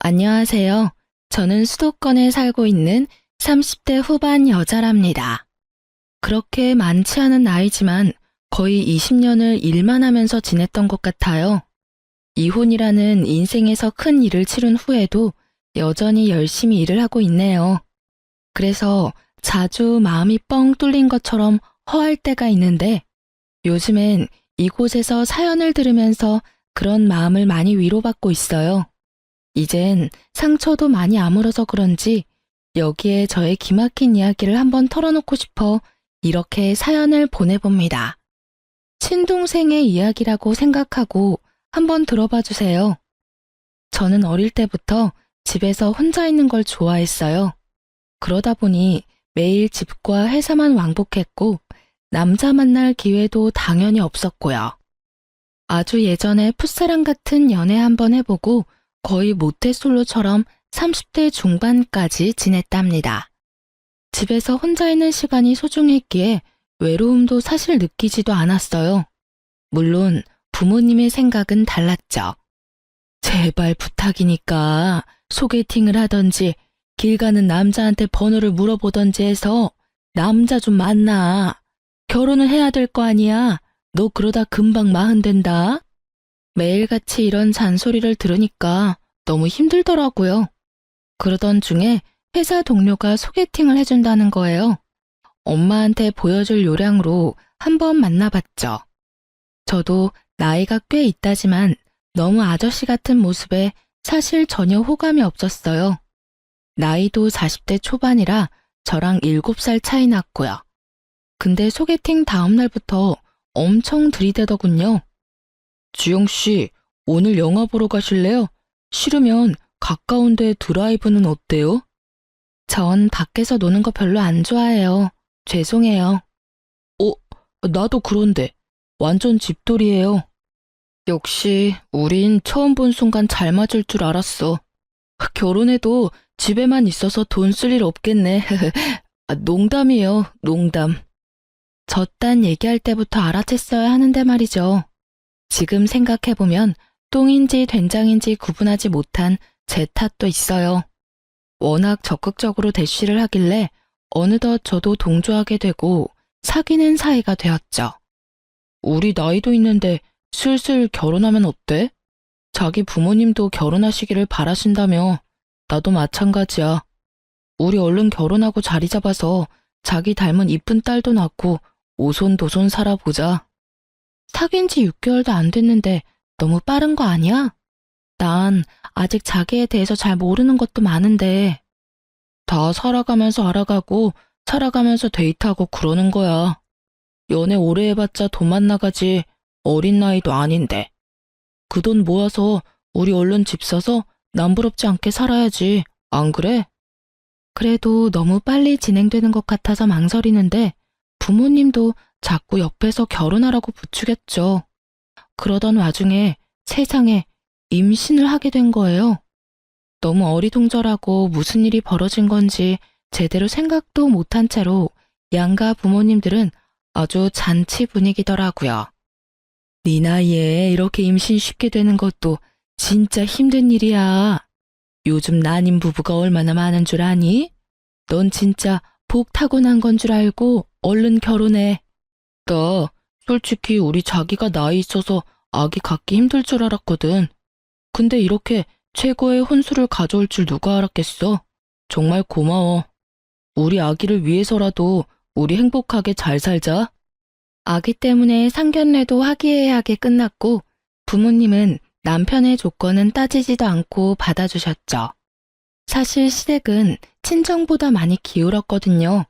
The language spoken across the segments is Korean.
안녕하세요. 저는 수도권에 살고 있는 30대 후반 여자랍니다. 그렇게 많지 않은 나이지만 거의 20년을 일만 하면서 지냈던 것 같아요. 이혼이라는 인생에서 큰 일을 치른 후에도 여전히 열심히 일을 하고 있네요. 그래서 자주 마음이 뻥 뚫린 것처럼 허할 때가 있는데 요즘엔 이곳에서 사연을 들으면서 그런 마음을 많이 위로받고 있어요. 이젠 상처도 많이 아물어서 그런지 여기에 저의 기막힌 이야기를 한번 털어놓고 싶어 이렇게 사연을 보내봅니다. 친동생의 이야기라고 생각하고 한번 들어봐 주세요. 저는 어릴 때부터 집에서 혼자 있는 걸 좋아했어요. 그러다 보니 매일 집과 회사만 왕복했고 남자 만날 기회도 당연히 없었고요. 아주 예전에 풋사랑 같은 연애 한번 해보고 거의 모태솔로처럼 30대 중반까지 지냈답니다. 집에서 혼자 있는 시간이 소중했기에 외로움도 사실 느끼지도 않았어요. 물론 부모님의 생각은 달랐죠. 제발 부탁이니까 소개팅을 하던지 길 가는 남자한테 번호를 물어보던지 해서 남자 좀 만나. 결혼을 해야 될 거 아니야. 너 그러다 금방 마흔 된다. 매일같이 이런 잔소리를 들으니까 너무 힘들더라고요. 그러던 중에 회사 동료가 소개팅을 해준다는 거예요. 엄마한테 보여줄 요량으로 한번 만나봤죠. 저도 나이가 꽤 있다지만 너무 아저씨 같은 모습에 사실 전혀 호감이 없었어요. 나이도 40대 초반이라 저랑 7살 차이 났고요. 근데 소개팅 다음 날부터 엄청 들이대더군요. 지영씨, 오늘 영화 보러 가실래요? 싫으면 가까운데 드라이브는 어때요? 전 밖에서 노는 거 별로 안 좋아해요. 죄송해요. 어, 나도 그런데. 완전 집돌이에요. 역시 우린 처음 본 순간 잘 맞을 줄 알았어. 결혼해도 집에만 있어서 돈 쓸 일 없겠네. 농담이에요, 농담. 저딴 얘기할 때부터 알아챘어야 하는데 말이죠. 지금 생각해보면 똥인지 된장인지 구분하지 못한 제 탓도 있어요. 워낙 적극적으로 대쉬를 하길래 어느덧 저도 동조하게 되고 사귀는 사이가 되었죠. 우리 나이도 있는데 슬슬 결혼하면 어때? 자기 부모님도 결혼하시기를 바라신다며. 나도 마찬가지야. 우리 얼른 결혼하고 자리 잡아서 자기 닮은 이쁜 딸도 낳고 오손도손 살아보자. 사귄 지 6개월도 안 됐는데 너무 빠른 거 아니야? 난 아직 자기에 대해서 잘 모르는 것도 많은데. 다 살아가면서 알아가고 살아가면서 데이트하고 그러는 거야. 연애 오래 해봤자 돈만 나가지 어린 나이도 아닌데. 그 돈 모아서 우리 얼른 집 사서 남부럽지 않게 살아야지. 안 그래? 그래도 너무 빨리 진행되는 것 같아서 망설이는데 부모님도 자꾸 옆에서 결혼하라고 부추겼죠. 그러던 와중에 세상에 임신을 하게 된 거예요. 너무 어리둥절하고 무슨 일이 벌어진 건지 제대로 생각도 못한 채로 양가 부모님들은 아주 잔치 분위기더라고요. 네 나이에 이렇게 임신 쉽게 되는 것도 진짜 힘든 일이야. 요즘 난임 부부가 얼마나 많은 줄 아니? 넌 진짜 복 타고난 건 줄 알고 얼른 결혼해. 나 솔직히 우리 자기가 나이 있어서 아기 갖기 힘들 줄 알았거든. 근데 이렇게 최고의 혼수를 가져올 줄 누가 알았겠어? 정말 고마워. 우리 아기를 위해서라도 우리 행복하게 잘 살자. 아기 때문에 상견례도 화기애애하게 끝났고 부모님은 남편의 조건은 따지지도 않고 받아주셨죠. 사실 시댁은 친정보다 많이 기울었거든요.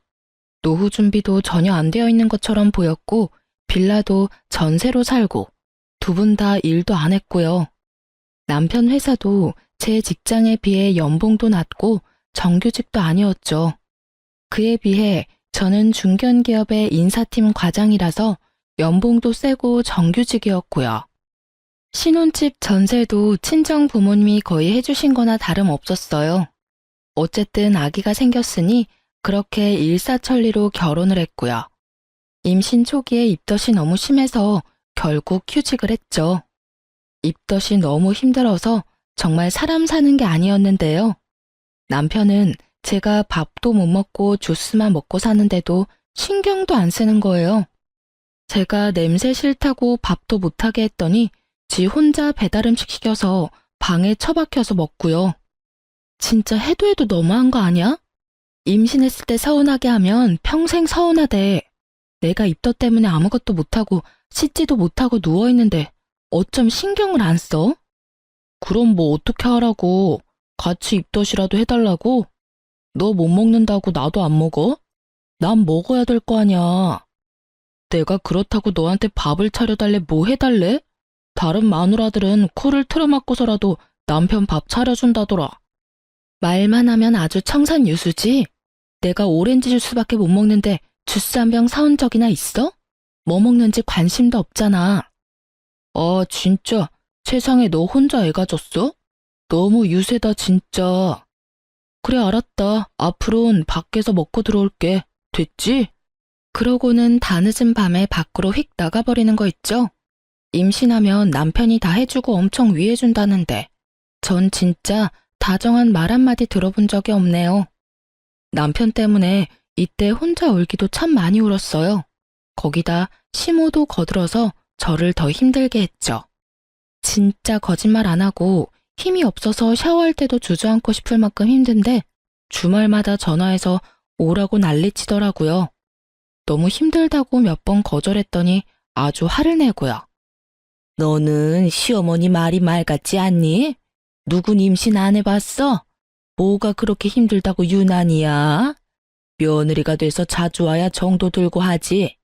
노후 준비도 전혀 안 되어 있는 것처럼 보였고 빌라도 전세로 살고 두 분 다 일도 안 했고요. 남편 회사도 제 직장에 비해 연봉도 낮고 정규직도 아니었죠. 그에 비해 저는 중견기업의 인사팀 과장이라서 연봉도 세고 정규직이었고요. 신혼집 전세도 친정 부모님이 거의 해주신 거나 다름없었어요. 어쨌든 아기가 생겼으니 그렇게 일사천리로 결혼을 했고요. 임신 초기에 입덧이 너무 심해서 결국 휴직을 했죠. 입덧이 너무 힘들어서 정말 사람 사는 게 아니었는데요. 남편은 제가 밥도 못 먹고 주스만 먹고 사는데도 신경도 안 쓰는 거예요. 제가 냄새 싫다고 밥도 못하게 했더니 지 혼자 배달음식 시켜서 방에 처박혀서 먹고요. 진짜 해도 해도 너무한 거 아니야? 임신했을 때 서운하게 하면 평생 서운하대. 내가 입덧 때문에 아무것도 못하고 씻지도 못하고 누워있는데 어쩜 신경을 안 써? 그럼 뭐 어떻게 하라고? 같이 입덧이라도 해달라고? 너 못 먹는다고 나도 안 먹어? 난 먹어야 될 거 아니야. 내가 그렇다고 너한테 밥을 차려달래 뭐 해달래? 다른 마누라들은 코를 틀어막고서라도 남편 밥 차려준다더라. 말만 하면 아주 청산유수지? 내가 오렌지 주스밖에 못 먹는데 주스 한 병 사온 적이나 있어? 뭐 먹는지 관심도 없잖아. 아, 진짜 세상에 너 혼자 애 가졌어? 너무 유세다 진짜. 그래 알았다. 앞으로는 밖에서 먹고 들어올게. 됐지? 그러고는 다 늦은 밤에 밖으로 휙 나가버리는 거 있죠? 임신하면 남편이 다 해주고 엄청 위해준다는데 전 진짜 다정한 말 한마디 들어본 적이 없네요. 남편 때문에 이때 혼자 울기도 참 많이 울었어요. 거기다 시모도 거들어서 저를 더 힘들게 했죠. 진짜 거짓말 안 하고 힘이 없어서 샤워할 때도 주저앉고 싶을 만큼 힘든데 주말마다 전화해서 오라고 난리치더라고요. 너무 힘들다고 몇 번 거절했더니 아주 화를 내고요. 너는 시어머니 말이 말 같지 않니? 누군 임신 안 해봤어? 뭐가 그렇게 힘들다고 유난이야? 며느리가 돼서 자주 와야 정도 들고 하지.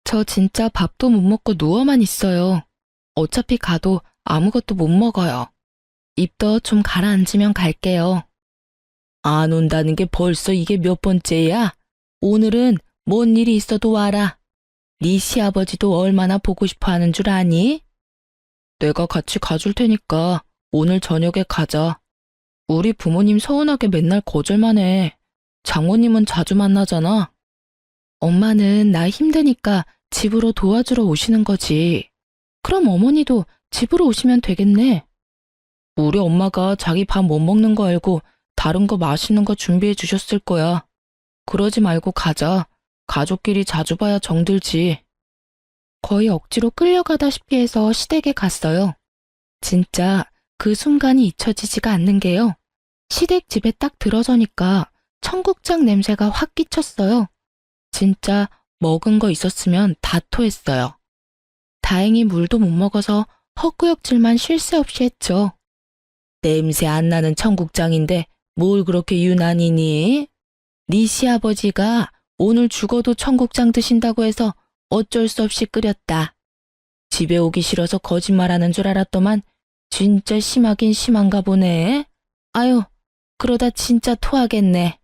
저 진짜 밥도 못 먹고 누워만 있어요. 어차피 가도 아무것도 못 먹어요. 입도 좀 가라앉으면 갈게요. 안 온다는 게 벌써 이게 몇 번째야? 오늘은 뭔 일이 있어도 와라. 네 시아버지도 얼마나 보고 싶어 하는 줄 아니? 내가 같이 가줄 테니까 오늘 저녁에 가자. 우리 부모님 서운하게 맨날 거절만 해. 장모님은 자주 만나잖아. 엄마는 나 힘드니까 집으로 도와주러 오시는 거지. 그럼 어머니도 집으로 오시면 되겠네. 우리 엄마가 자기 밥 못 먹는 거 알고 다른 거 맛있는 거 준비해 주셨을 거야. 그러지 말고 가자. 가족끼리 자주 봐야 정들지. 거의 억지로 끌려가다시피 해서 시댁에 갔어요. 진짜 그 순간이 잊혀지지가 않는 게요. 시댁 집에 딱 들어서니까 청국장 냄새가 확 끼쳤어요. 진짜 먹은 거 있었으면 다 토했어요. 다행히 물도 못 먹어서 헛구역질만 쉴 새 없이 했죠. 냄새 안 나는 청국장인데 뭘 그렇게 유난이니? 네 시아버지가 오늘 죽어도 청국장 드신다고 해서 어쩔 수 없이 끓였다. 집에 오기 싫어서 거짓말하는 줄 알았더만 진짜 심하긴 심한가 보네. 아유, 그러다 진짜 토하겠네.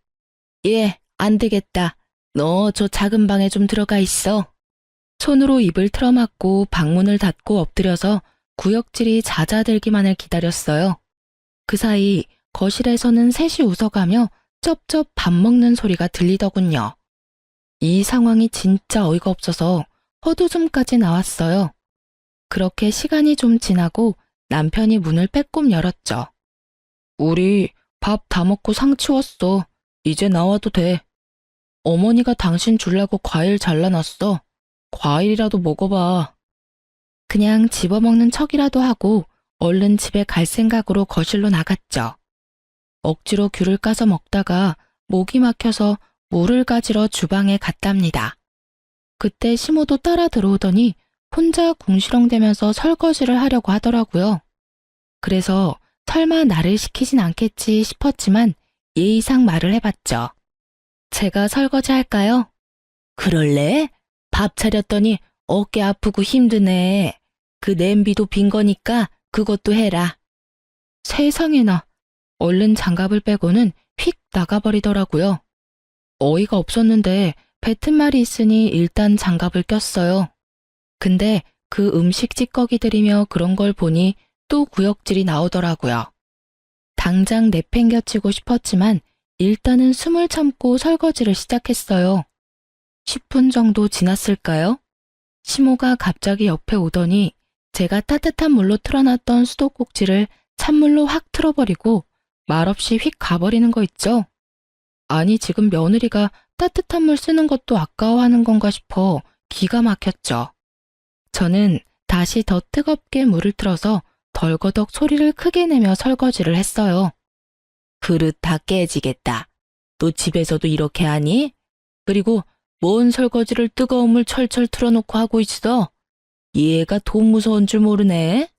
예, 안 되겠다. 너 저 작은 방에 좀 들어가 있어. 손으로 입을 틀어막고 방문을 닫고 엎드려서 구역질이 잦아들기만을 기다렸어요. 그 사이 거실에서는 셋이 웃어가며 쩝쩝 밥 먹는 소리가 들리더군요. 이 상황이 진짜 어이가 없어서 헛웃음까지 나왔어요. 그렇게 시간이 좀 지나고 남편이 문을 빼꼼 열었죠. 우리 밥 다 먹고 상 치웠어. 이제 나와도 돼. 어머니가 당신 주려고 과일 잘라놨어. 과일이라도 먹어봐. 그냥 집어먹는 척이라도 하고 얼른 집에 갈 생각으로 거실로 나갔죠. 억지로 귤을 까서 먹다가 목이 막혀서 물을 가지러 주방에 갔답니다. 그때 시모도 따라 들어오더니 혼자 궁시렁대면서 설거지를 하려고 하더라고요. 그래서 설마 나를 시키진 않겠지 싶었지만 예의상 말을 해봤죠. 제가 설거지 할까요? 그럴래? 밥 차렸더니 어깨 아프고 힘드네. 그 냄비도 빈 거니까 그것도 해라. 세상에나. 얼른 장갑을 빼고는 휙 나가버리더라고요. 어이가 없었는데 뱉은 말이 있으니 일단 장갑을 꼈어요. 근데 그 음식 찌꺼기들이며 그런 걸 보니 또 구역질이 나오더라고요. 당장 내팽겨치고 싶었지만 일단은 숨을 참고 설거지를 시작했어요. 10분 정도 지났을까요? 시모가 갑자기 옆에 오더니 제가 따뜻한 물로 틀어놨던 수도꼭지를 찬물로 확 틀어버리고 말없이 휙 가버리는 거 있죠? 아니, 지금 며느리가 따뜻한 물 쓰는 것도 아까워하는 건가 싶어 기가 막혔죠. 저는 다시 더 뜨겁게 물을 틀어서 덜거덕 소리를 크게 내며 설거지를 했어요. 그릇 다 깨지겠다. 너 집에서도 이렇게 하니? 그리고 뭔 설거지를 뜨거운 물 철철 틀어놓고 하고 있어? 얘가 돈 무서운 줄 모르네.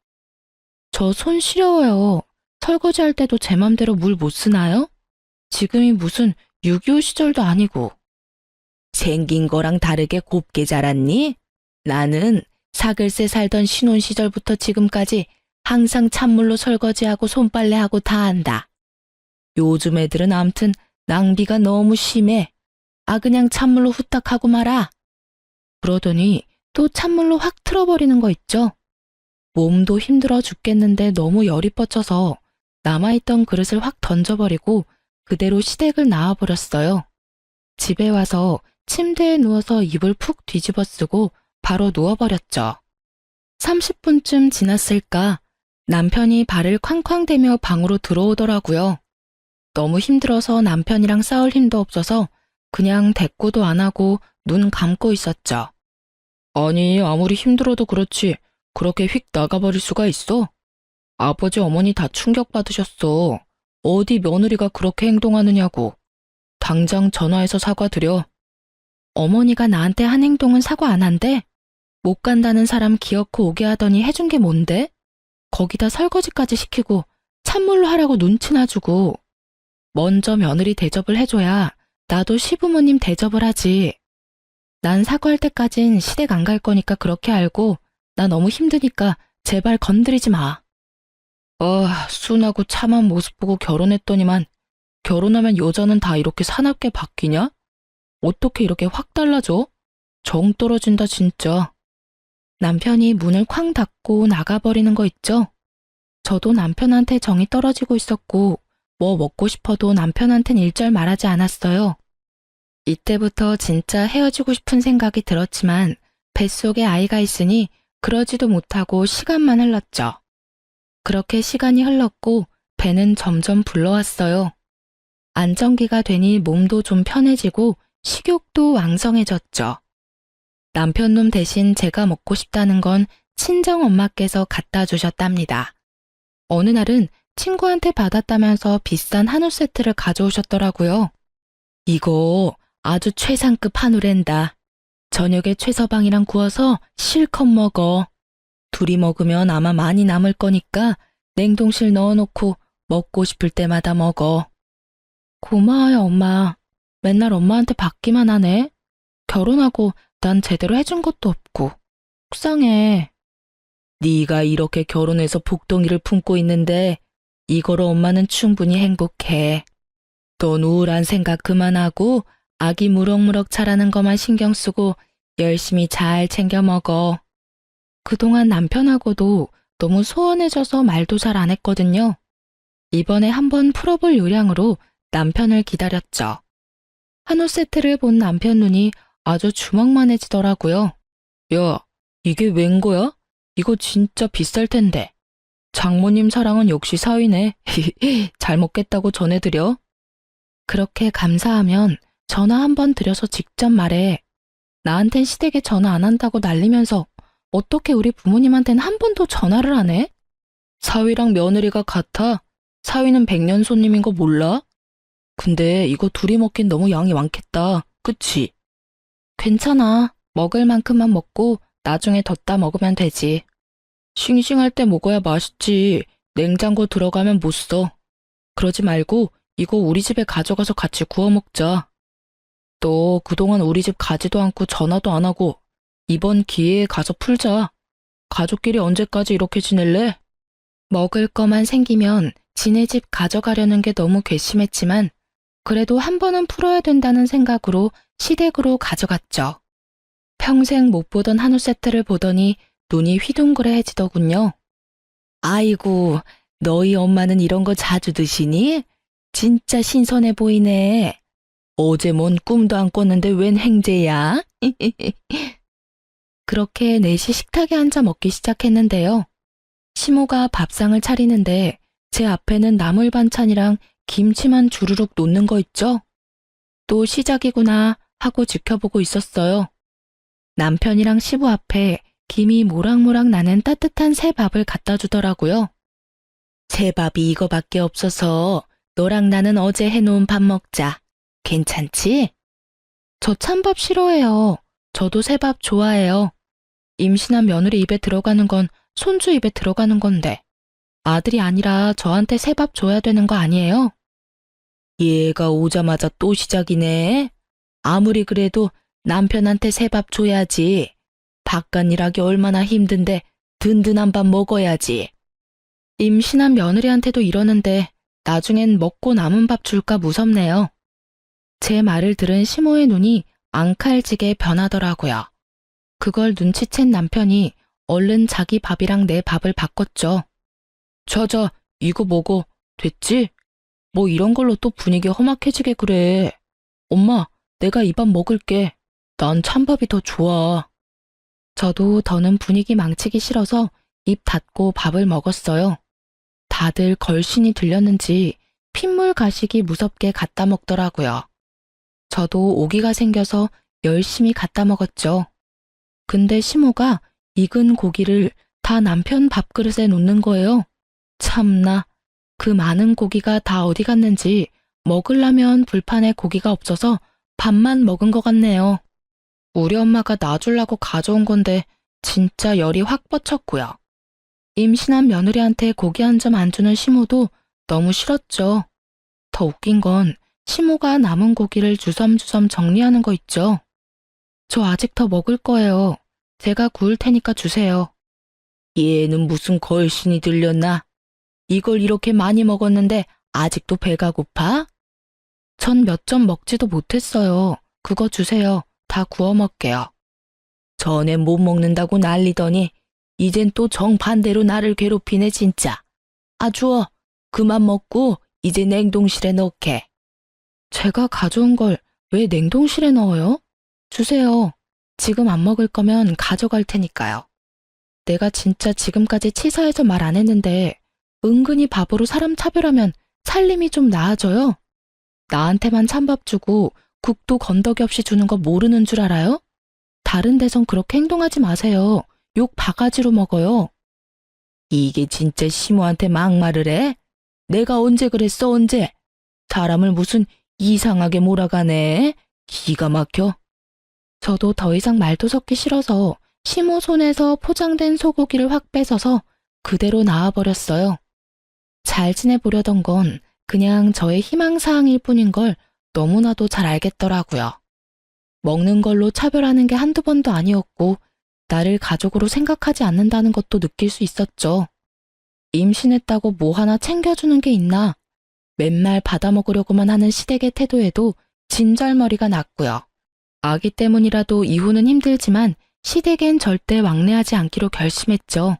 저 손 시려워요. 설거지할 때도 제 맘대로 물 못 쓰나요? 지금이 무슨 6.25 시절도 아니고. 생긴 거랑 다르게 곱게 자랐니? 나는 사글세 살던 신혼 시절부터 지금까지 항상 찬물로 설거지하고 손빨래하고 다 한다. 요즘 애들은 암튼 낭비가 너무 심해. 아, 그냥 찬물로 후딱 하고 말아. 그러더니 또 찬물로 확 틀어버리는 거 있죠? 몸도 힘들어 죽겠는데 너무 열이 뻗쳐서 남아있던 그릇을 확 던져버리고 그대로 시댁을 나와버렸어요. 집에 와서 침대에 누워서 이불 푹 뒤집어 쓰고 바로 누워버렸죠. 30분쯤 지났을까 남편이 발을 쾅쾅대며 방으로 들어오더라고요. 너무 힘들어서 남편이랑 싸울 힘도 없어서 그냥 대꾸도 안 하고 눈 감고 있었죠. 아니, 아무리 힘들어도 그렇지 그렇게 휙 나가버릴 수가 있어? 아버지 어머니 다 충격받으셨어. 어디 며느리가 그렇게 행동하느냐고. 당장 전화해서 사과드려. 어머니가 나한테 한 행동은 사과 안 한대? 못 간다는 사람 기어코 오게 하더니 해준 게 뭔데? 거기다 설거지까지 시키고 찬물로 하라고 눈치나 주고. 먼저 며느리 대접을 해줘야 나도 시부모님 대접을 하지. 난 사과할 때까진 시댁 안 갈 거니까 그렇게 알고 나 너무 힘드니까 제발 건드리지 마. 순하고 참한 모습 보고 결혼했더니만 결혼하면 여자는 다 이렇게 사납게 바뀌냐? 어떻게 이렇게 확 달라져? 정 떨어진다 진짜. 남편이 문을 쾅 닫고 나가버리는 거 있죠? 저도 남편한테 정이 떨어지고 있었고 뭐 먹고 싶어도 남편한텐 일절 말하지 않았어요. 이때부터 진짜 헤어지고 싶은 생각이 들었지만 뱃속에 아이가 있으니 그러지도 못하고 시간만 흘렀죠. 그렇게 시간이 흘렀고 배는 점점 불러왔어요. 안정기가 되니 몸도 좀 편해지고 식욕도 왕성해졌죠. 남편 놈 대신 제가 먹고 싶다는 건 친정엄마께서 갖다 주셨답니다. 어느 날은 친구한테 받았다면서 비싼 한우 세트를 가져오셨더라고요. 이거 아주 최상급 한우랜다. 저녁에 최서방이랑 구워서 실컷 먹어. 둘이 먹으면 아마 많이 남을 거니까 냉동실 넣어놓고 먹고 싶을 때마다 먹어. 고마워요, 엄마. 맨날 엄마한테 받기만 하네. 결혼하고 난 제대로 해준 것도 없고. 속상해. 네가 이렇게 결혼해서 복덩이를 품고 있는데 이거로 엄마는 충분히 행복해. 넌 우울한 생각 그만하고 아기 무럭무럭 자라는 것만 신경 쓰고 열심히 잘 챙겨 먹어. 그동안 남편하고도 너무 소원해져서 말도 잘 안 했거든요. 이번에 한번 풀어볼 요량으로 남편을 기다렸죠. 한우 세트를 본 남편 눈이 아주 주먹만해지더라고요. 야, 이게 웬 거야? 이거 진짜 비쌀 텐데. 장모님 사랑은 역시 사위네. 잘 먹겠다고 전해드려. 그렇게 감사하면 전화 한번 드려서 직접 말해. 나한텐 시댁에 전화 안 한다고 난리면서 어떻게 우리 부모님한텐 한 번도 전화를 안 해? 사위랑 며느리가 같아. 사위는 백년 손님인 거 몰라? 근데 이거 둘이 먹긴 너무 양이 많겠다. 그치? 괜찮아. 먹을 만큼만 먹고 나중에 덧다 먹으면 되지. 싱싱할 때 먹어야 맛있지. 냉장고 들어가면 못 써. 그러지 말고 이거 우리 집에 가져가서 같이 구워 먹자. 너 그동안 우리 집 가지도 않고 전화도 안 하고 이번 기회에 가서 풀자. 가족끼리 언제까지 이렇게 지낼래? 먹을 거만 생기면 지네 집 가져가려는 게 너무 괘씸했지만 그래도 한 번은 풀어야 된다는 생각으로 시댁으로 가져갔죠. 평생 못 보던 한우 세트를 보더니 눈이 휘둥그레해지더군요. 아이고, 너희 엄마는 이런 거 자주 드시니? 진짜 신선해 보이네. 어제 뭔 꿈도 안 꿨는데 웬 행제야? 그렇게 넷이 식탁에 앉아 먹기 시작했는데요. 시모가 밥상을 차리는데 제 앞에는 나물 반찬이랑 김치만 주르륵 놓는 거 있죠? 또 시작이구나 하고 지켜보고 있었어요. 남편이랑 시부 앞에 김이 모락모락 나는 따뜻한 새 밥을 갖다 주더라고요. 새 밥이 이거밖에 없어서 너랑 나는 어제 해놓은 밥 먹자. 괜찮지? 저 찬밥 싫어해요. 저도 새밥 좋아해요. 임신한 며느리 입에 들어가는 건 손주 입에 들어가는 건데 아들이 아니라 저한테 새밥 줘야 되는 거 아니에요? 얘가 오자마자 또 시작이네. 아무리 그래도 남편한테 새밥 줘야지. 바깥일하기 얼마나 힘든데 든든한 밥 먹어야지. 임신한 며느리한테도 이러는데 나중엔 먹고 남은 밥 줄까 무섭네요. 제 말을 들은 시모의 눈이 앙칼지게 변하더라고요. 그걸 눈치챈 남편이 얼른 자기 밥이랑 내 밥을 바꿨죠. 저저 이거 먹어. 됐지? 뭐 이런 걸로 또 분위기 험악해지게 그래. 엄마, 내가 이 밥 먹을게. 난 찬밥이 더 좋아. 저도 더는 분위기 망치기 싫어서 입 닫고 밥을 먹었어요. 다들 걸신이 들렸는지 핏물 가시기 무섭게 갖다 먹더라고요. 저도 오기가 생겨서 열심히 갖다 먹었죠. 근데 시모가 익은 고기를 다 남편 밥그릇에 놓는 거예요. 참나, 그 많은 고기가 다 어디 갔는지 먹으려면 불판에 고기가 없어서 밥만 먹은 것 같네요. 우리 엄마가 놔주려고 가져온 건데 진짜 열이 확 뻗쳤고요. 임신한 며느리한테 고기 한 점 안 주는 시모도 너무 싫었죠. 더 웃긴 건 시모가 남은 고기를 주섬주섬 정리하는 거 있죠. 저 아직 더 먹을 거예요. 제가 구울 테니까 주세요. 얘는 무슨 걸신이 들렸나? 이걸 이렇게 많이 먹었는데 아직도 배가 고파? 전 몇 점 먹지도 못했어요. 그거 주세요. 다 구워 먹게요. 전에 못 먹는다고 난리더니 이젠 또 정반대로 나를 괴롭히네 진짜. 아 주워. 그만 먹고 이제 냉동실에 넣게. 제가 가져온 걸 왜 냉동실에 넣어요? 주세요. 지금 안 먹을 거면 가져갈 테니까요. 내가 진짜 지금까지 치사해서 말 안 했는데 은근히 바보로 사람 차별하면 살림이 좀 나아져요? 나한테만 찬밥 주고 국도 건더기 없이 주는 거 모르는 줄 알아요? 다른 데선 그렇게 행동하지 마세요. 욕 바가지로 먹어요. 이게 진짜 시모한테 막말을 해? 내가 언제 그랬어 언제? 사람을 무슨 이상하게 몰아가네. 기가 막혀. 저도 더 이상 말도 섞기 싫어서 시모 손에서 포장된 소고기를 확 뺏어서 그대로 나와버렸어요. 잘 지내보려던 건 그냥 저의 희망사항일 뿐인 걸 너무나도 잘 알겠더라고요. 먹는 걸로 차별하는 게 한두 번도 아니었고 나를 가족으로 생각하지 않는다는 것도 느낄 수 있었죠. 임신했다고 뭐 하나 챙겨주는 게 있나? 맨날 받아먹으려고만 하는 시댁의 태도에도 진절머리가 났고요. 아기 때문이라도 이후는 힘들지만 시댁엔 절대 왕래하지 않기로 결심했죠.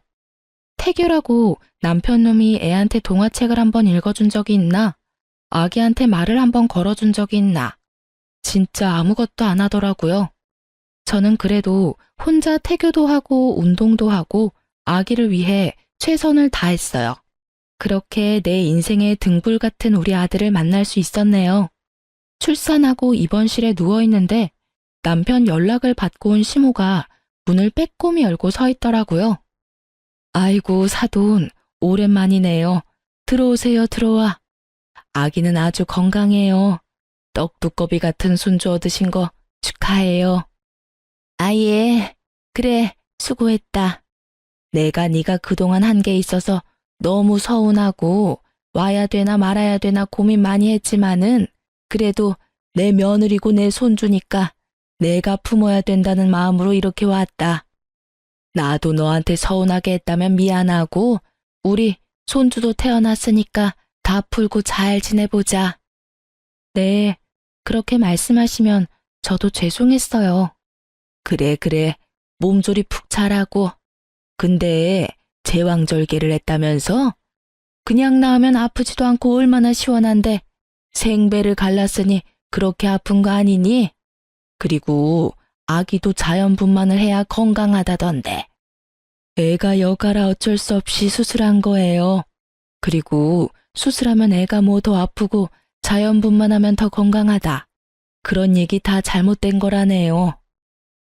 태교라고 남편놈이 애한테 동화책을 한번 읽어준 적이 있나? 아기한테 말을 한번 걸어준 적이 있나? 진짜 아무것도 안 하더라고요. 저는 그래도 혼자 태교도 하고 운동도 하고 아기를 위해 최선을 다했어요. 그렇게 내 인생의 등불 같은 우리 아들을 만날 수 있었네요. 출산하고 입원실에 누워있는데 남편 연락을 받고 온 시모가 문을 빼꼼히 열고 서 있더라고요. 아이고 사돈, 오랜만이네요. 들어오세요 들어와. 아기는 아주 건강해요. 떡두꺼비 같은 손주 얻으신 거 축하해요. 아예, 그래 수고했다. 내가 네가 그동안 한 게 있어서 너무 서운하고 와야 되나 말아야 되나 고민 많이 했지만은 그래도 내 며느리고 내 손주니까 내가 품어야 된다는 마음으로 이렇게 왔다. 나도 너한테 서운하게 했다면 미안하고 우리 손주도 태어났으니까 다 풀고 잘 지내보자. 네, 그렇게 말씀하시면 저도 죄송했어요. 그래, 몸조리 푹 잘하고. 근데 제왕절개를 했다면서? 그냥 낳으면 아프지도 않고 얼마나 시원한데 생배를 갈랐으니 그렇게 아픈 거 아니니? 그리고 아기도 자연분만을 해야 건강하다던데. 애가 여가라 어쩔 수 없이 수술한 거예요. 그리고 수술하면 애가 뭐 더 아프고 자연분만하면 더 건강하다. 그런 얘기 다 잘못된 거라네요.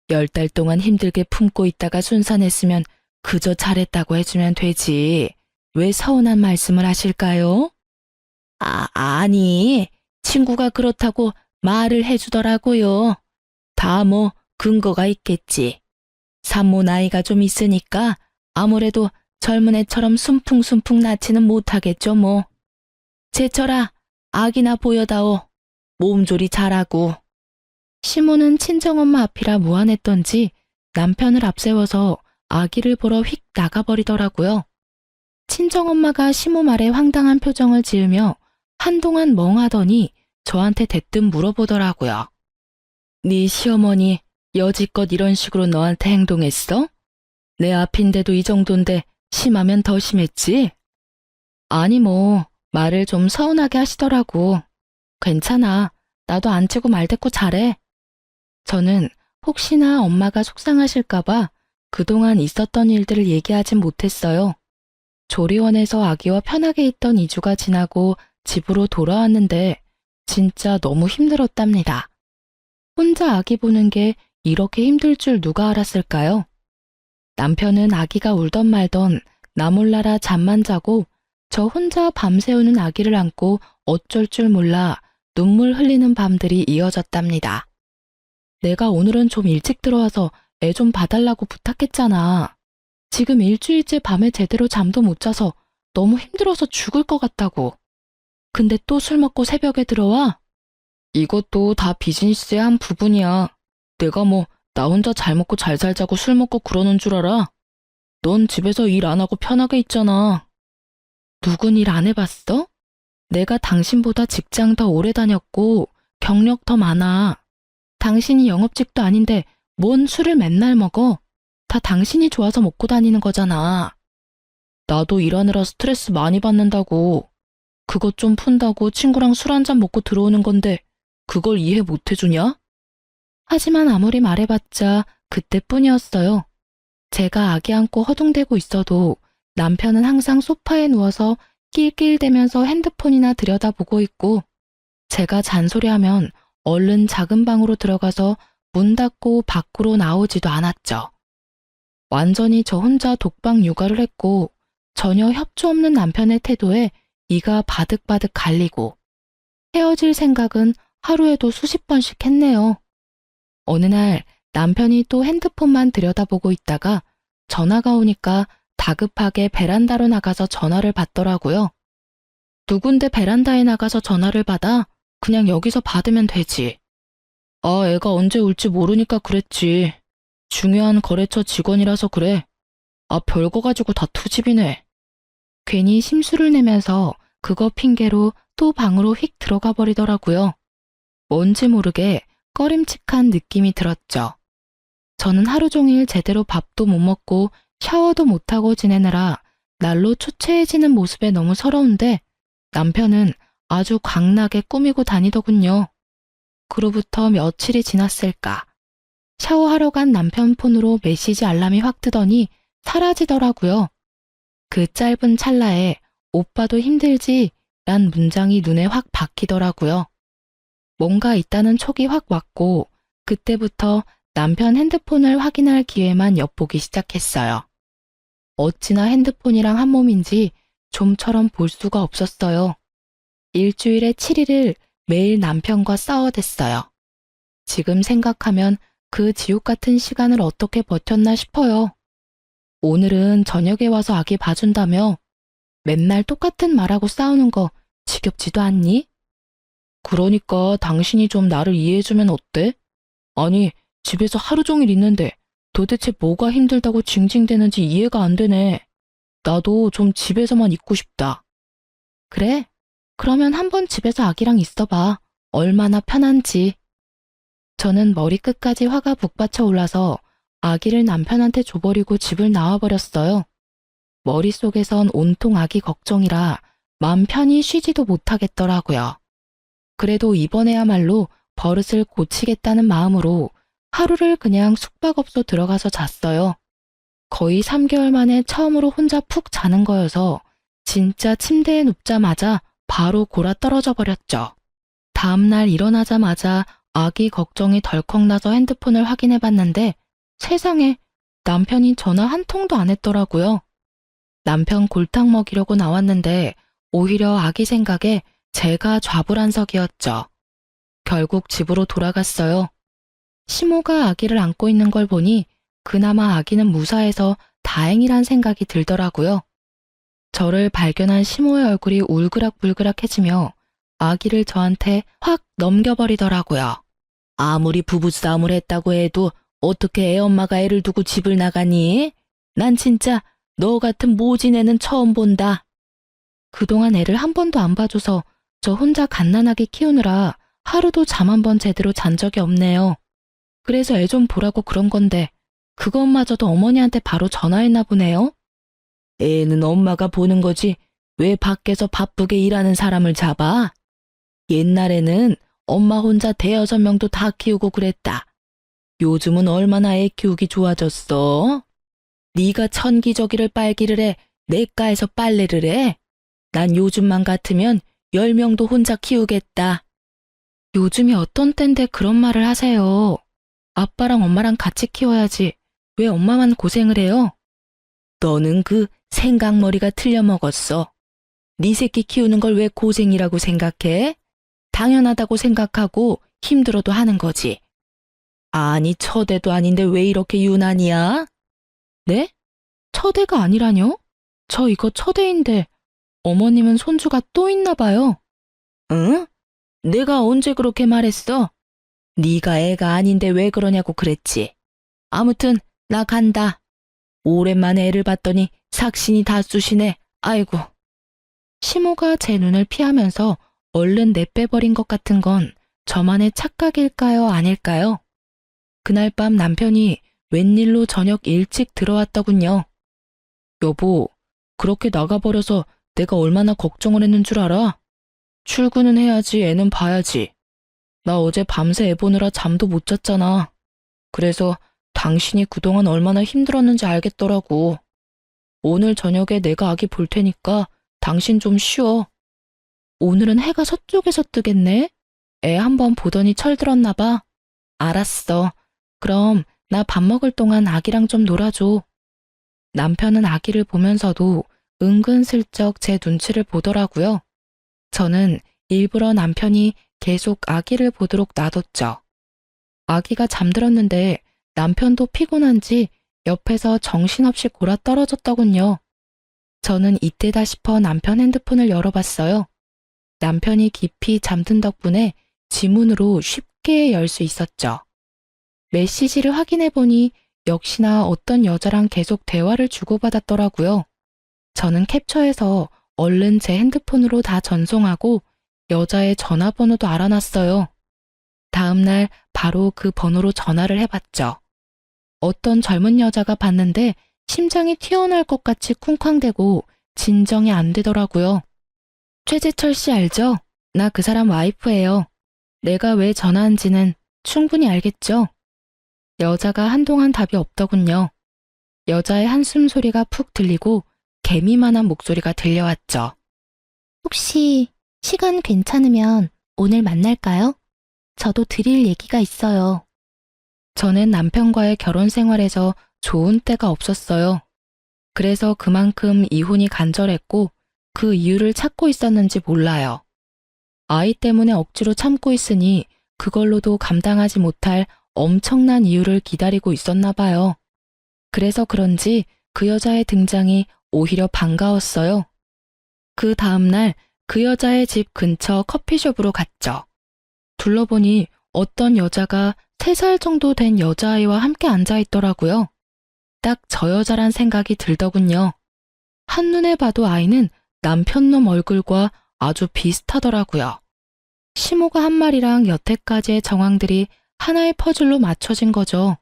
10달 동안 힘들게 품고 있다가 순산했으면 그저 잘했다고 해주면 되지. 왜 서운한 말씀을 하실까요? 아니, 친구가 그렇다고 말을 해주더라고요. 다 뭐 근거가 있겠지. 산모 나이가 좀 있으니까 아무래도 젊은 애처럼 순풍순풍 낳지는 못하겠죠 뭐. 제철아, 아기나 보여다오. 몸조리 잘하고. 시모는 친정엄마 앞이라 무안했던지 남편을 앞세워서 아기를 보러 휙 나가버리더라고요. 친정엄마가 시모 말에 황당한 표정을 지으며 한동안 멍하더니 저한테 대뜸 물어보더라고요. 네 시어머니 여지껏 이런 식으로 너한테 행동했어? 내 앞인데도 이 정도인데 심하면 더 심했지? 아니 뭐 말을 좀 서운하게 하시더라고. 괜찮아. 나도 안 치고 말 대꾸 잘해. 저는 혹시나 엄마가 속상하실까봐 그동안 있었던 일들을 얘기하진 못했어요. 조리원에서 아기와 편하게 있던 2주가 지나고 집으로 돌아왔는데 진짜 너무 힘들었답니다. 혼자 아기 보는 게 이렇게 힘들 줄 누가 알았을까요? 남편은 아기가 울던 말던 나 몰라라 잠만 자고 저 혼자 밤새우는 아기를 안고 어쩔 줄 몰라 눈물 흘리는 밤들이 이어졌답니다. 내가 오늘은 좀 일찍 들어와서 애 좀 봐달라고 부탁했잖아. 지금 일주일째 밤에 제대로 잠도 못 자서 너무 힘들어서 죽을 것 같다고. 근데 또 술 먹고 새벽에 들어와? 이것도 다 비즈니스의 한 부분이야. 내가 뭐 나 혼자 잘 먹고 잘 살자고 술 먹고 그러는 줄 알아? 넌 집에서 일 안 하고 편하게 있잖아. 누군 일 안 해봤어? 내가 당신보다 직장 더 오래 다녔고 경력 더 많아. 당신이 영업직도 아닌데 뭔 술을 맨날 먹어? 다 당신이 좋아서 먹고 다니는 거잖아. 나도 일하느라 스트레스 많이 받는다고. 그것 좀 푼다고 친구랑 술 한잔 먹고 들어오는 건데 그걸 이해 못 해주냐? 하지만 아무리 말해봤자 그때뿐이었어요. 제가 아기 안고 허둥대고 있어도 남편은 항상 소파에 누워서 낄낄대면서 핸드폰이나 들여다보고 있고 제가 잔소리하면 얼른 작은 방으로 들어가서 문 닫고 밖으로 나오지도 않았죠. 완전히 저 혼자 독방 육아를 했고 전혀 협조 없는 남편의 태도에 이가 바득바득 갈리고 헤어질 생각은 하루에도 수십 번씩 했네요. 어느 날 남편이 또 핸드폰만 들여다보고 있다가 전화가 오니까 다급하게 베란다로 나가서 전화를 받더라고요. 누군데 베란다에 나가서 전화를 받아? 그냥 여기서 받으면 되지. 아, 애가 언제 올지 모르니까 그랬지. 중요한 거래처 직원이라서 그래. 아, 별거 가지고 다 투집이네. 괜히 심술을 내면서 그거 핑계로 또 방으로 휙 들어가 버리더라고요. 뭔지 모르게 꺼림칙한 느낌이 들었죠. 저는 하루 종일 제대로 밥도 못 먹고 샤워도 못하고 지내느라 날로 초췌해지는 모습에 너무 서러운데 남편은 아주 광나게 꾸미고 다니더군요. 그로부터 며칠이 지났을까. 샤워하러 간 남편 폰으로 메시지 알람이 확 뜨더니 사라지더라고요. 그 짧은 찰나에 오빠도 힘들지? 란 문장이 눈에 확 박히더라고요. 뭔가 있다는 촉이 확 왔고 그때부터 남편 핸드폰을 확인할 기회만 엿보기 시작했어요. 어찌나 핸드폰이랑 한 몸인지 좀처럼 볼 수가 없었어요. 일주일에 7일을 매일 남편과 싸워댔어요. 지금 생각하면 그 지옥 같은 시간을 어떻게 버텼나 싶어요. 오늘은 저녁에 와서 아기 봐준다며 맨날 똑같은 말하고 싸우는 거 지겹지도 않니? 그러니까 당신이 좀 나를 이해해주면 어때? 아니, 집에서 하루 종일 있는데 도대체 뭐가 힘들다고 징징대는지 이해가 안 되네. 나도 좀 집에서만 있고 싶다. 그래? 그러면 한번 집에서 아기랑 있어봐. 얼마나 편한지. 저는 머리끝까지 화가 북받쳐 올라서 아기를 남편한테 줘버리고 집을 나와버렸어요. 머릿속에선 온통 아기 걱정이라 맘 편히 쉬지도 못하겠더라고요. 그래도 이번에야말로 버릇을 고치겠다는 마음으로 하루를 그냥 숙박업소 들어가서 잤어요. 거의 3개월 만에 처음으로 혼자 푹 자는 거여서 진짜 침대에 눕자마자 바로 골아 떨어져 버렸죠. 다음날 일어나자마자 아기 걱정이 덜컥 나서 핸드폰을 확인해 봤는데 세상에 남편이 전화 한 통도 안 했더라고요. 남편 골탕 먹이려고 나왔는데 오히려 아기 생각에 제가 좌불안석이었죠. 결국 집으로 돌아갔어요. 시모가 아기를 안고 있는 걸 보니 그나마 아기는 무사해서 다행이란 생각이 들더라고요. 저를 발견한 시모의 얼굴이 울그락불그락해지며 아기를 저한테 확 넘겨버리더라고요. 아무리 부부싸움을 했다고 해도 어떻게 애엄마가 애를 두고 집을 나가니? 난 진짜 너 같은 모진 애는 처음 본다. 그동안 애를 한 번도 안 봐줘서 저 혼자 갓난아기 키우느라 하루도 잠 한 번 제대로 잔 적이 없네요. 그래서 애 좀 보라고 그런 건데 그것마저도 어머니한테 바로 전화했나 보네요. 애는 엄마가 보는 거지 왜 밖에서 바쁘게 일하는 사람을 잡아? 옛날에는 엄마 혼자 대여섯 명도 다 키우고 그랬다. 요즘은 얼마나 애 키우기 좋아졌어? 네가 천기저귀를 빨기를 해, 내과에서 빨래를 해? 난 요즘만 같으면 10명도 혼자 키우겠다. 요즘이 어떤 땐데 그런 말을 하세요. 아빠랑 엄마랑 같이 키워야지. 왜 엄마만 고생을 해요? 너는 그 생각머리가 틀려먹었어. 네 새끼 키우는 걸 왜 고생이라고 생각해? 당연하다고 생각하고 힘들어도 하는 거지. 아니, 처대도 아닌데 왜 이렇게 유난이야? 네? 처대가 아니라뇨? 저 이거 처대인데 어머님은 손주가 또 있나 봐요. 응? 내가 언제 그렇게 말했어? 네가 애가 아닌데 왜 그러냐고 그랬지. 아무튼 나 간다. 오랜만에 애를 봤더니 삭신이 다 쑤시네. 아이고. 시모가 제 눈을 피하면서 얼른 내빼버린 것 같은 건 저만의 착각일까요, 아닐까요? 그날 밤 남편이 웬일로 저녁 일찍 들어왔더군요. 여보, 그렇게 나가버려서 내가 얼마나 걱정을 했는 줄 알아? 출근은 해야지, 애는 봐야지. 나 어제 밤새 애 보느라 잠도 못 잤잖아. 그래서 당신이 그동안 얼마나 힘들었는지 알겠더라고. 오늘 저녁에 내가 아기 볼 테니까 당신 좀 쉬어. 오늘은 해가 서쪽에서 뜨겠네? 애 한번 보더니 철들었나 봐. 알았어. 그럼 나 밥 먹을 동안 아기랑 좀 놀아줘. 남편은 아기를 보면서도 은근슬쩍 제 눈치를 보더라고요. 저는 일부러 남편이 계속 아기를 보도록 놔뒀죠. 아기가 잠들었는데 남편도 피곤한지 옆에서 정신없이 골아 떨어졌더군요. 저는 이때다 싶어 남편 핸드폰을 열어봤어요. 남편이 깊이 잠든 덕분에 지문으로 쉽게 열 수 있었죠. 메시지를 확인해보니 역시나 어떤 여자랑 계속 대화를 주고받았더라고요. 저는 캡처해서 얼른 제 핸드폰으로 다 전송하고 여자의 전화번호도 알아놨어요. 다음날 바로 그 번호로 전화를 해봤죠. 어떤 젊은 여자가 봤는데 심장이 튀어나올 것 같이 쿵쾅대고 진정이 안 되더라고요. 최재철 씨 알죠? 나 그 사람 와이프예요. 내가 왜 전화한지는 충분히 알겠죠? 여자가 한동안 답이 없더군요. 여자의 한숨 소리가 푹 들리고 개미만한 목소리가 들려왔죠. 혹시 시간 괜찮으면 오늘 만날까요? 저도 드릴 얘기가 있어요. 저는 남편과의 결혼 생활에서 좋은 때가 없었어요. 그래서 그만큼 이혼이 간절했고 그 이유를 찾고 있었는지 몰라요. 아이 때문에 억지로 참고 있으니 그걸로도 감당하지 못할 엄청난 이유를 기다리고 있었나 봐요. 그래서 그런지 그 여자의 등장이 오히려 반가웠어요. 그 다음날 그 여자의 집 근처 커피숍으로 갔죠. 둘러보니 어떤 여자가 3살 정도 된 여자아이와 함께 앉아있더라고요. 딱 저 여자란 생각이 들더군요. 한눈에 봐도 아이는 남편놈 얼굴과 아주 비슷하더라고요. 시모가 한 마리랑 여태까지의 정황들이 하나의 퍼즐로 맞춰진 거죠.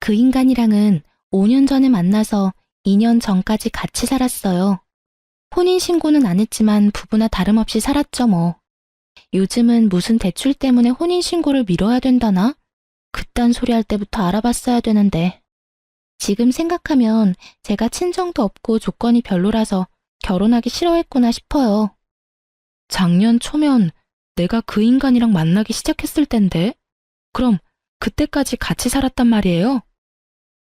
그 인간이랑은 5년 전에 만나서 2년 전까지 같이 살았어요. 혼인신고는 안 했지만 부부나 다름없이 살았죠 뭐. 요즘은 무슨 대출 때문에 혼인신고를 미뤄야 된다나? 그딴 소리 할 때부터 알아봤어야 되는데. 지금 생각하면 제가 친정도 없고 조건이 별로라서 결혼하기 싫어했구나 싶어요. 작년 초면 내가 그 인간이랑 만나기 시작했을 땐데? 그럼 그때까지 같이 살았단 말이에요?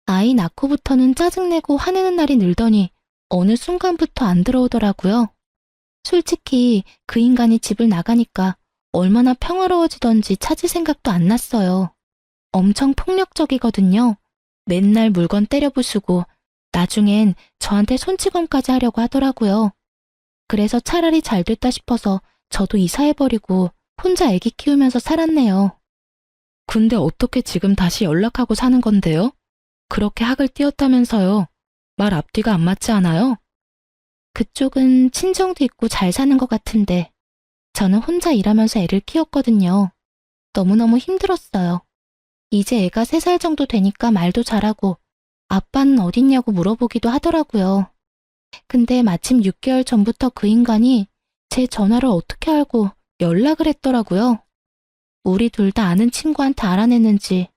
아이 낳고부터는 짜증내고 화내는 날이 늘더니 어느 순간부터 안 들어오더라고요. 솔직히 그 인간이 집을 나가니까 얼마나 평화로워지던지 찾을 생각도 안 났어요. 엄청 폭력적이거든요. 맨날 물건 때려 부수고 나중엔 저한테 손찌검까지 하려고 하더라고요. 그래서 차라리 잘 됐다 싶어서 저도 이사해버리고 혼자 아기 키우면서 살았네요. 근데 어떻게 지금 다시 연락하고 사는 건데요? 그렇게 학을 띄웠다면서요. 말 앞뒤가 안 맞지 않아요? 그쪽은 친정도 있고 잘 사는 것 같은데 저는 혼자 일하면서 애를 키웠거든요. 너무너무 힘들었어요. 이제 애가 3살 정도 되니까 말도 잘하고 아빠는 어딨냐고 물어보기도 하더라고요. 근데 마침 6개월 전부터 그 인간이 제 전화를 어떻게 알고 연락을 했더라고요. 우리 둘 다 아는 친구한테 알아냈는지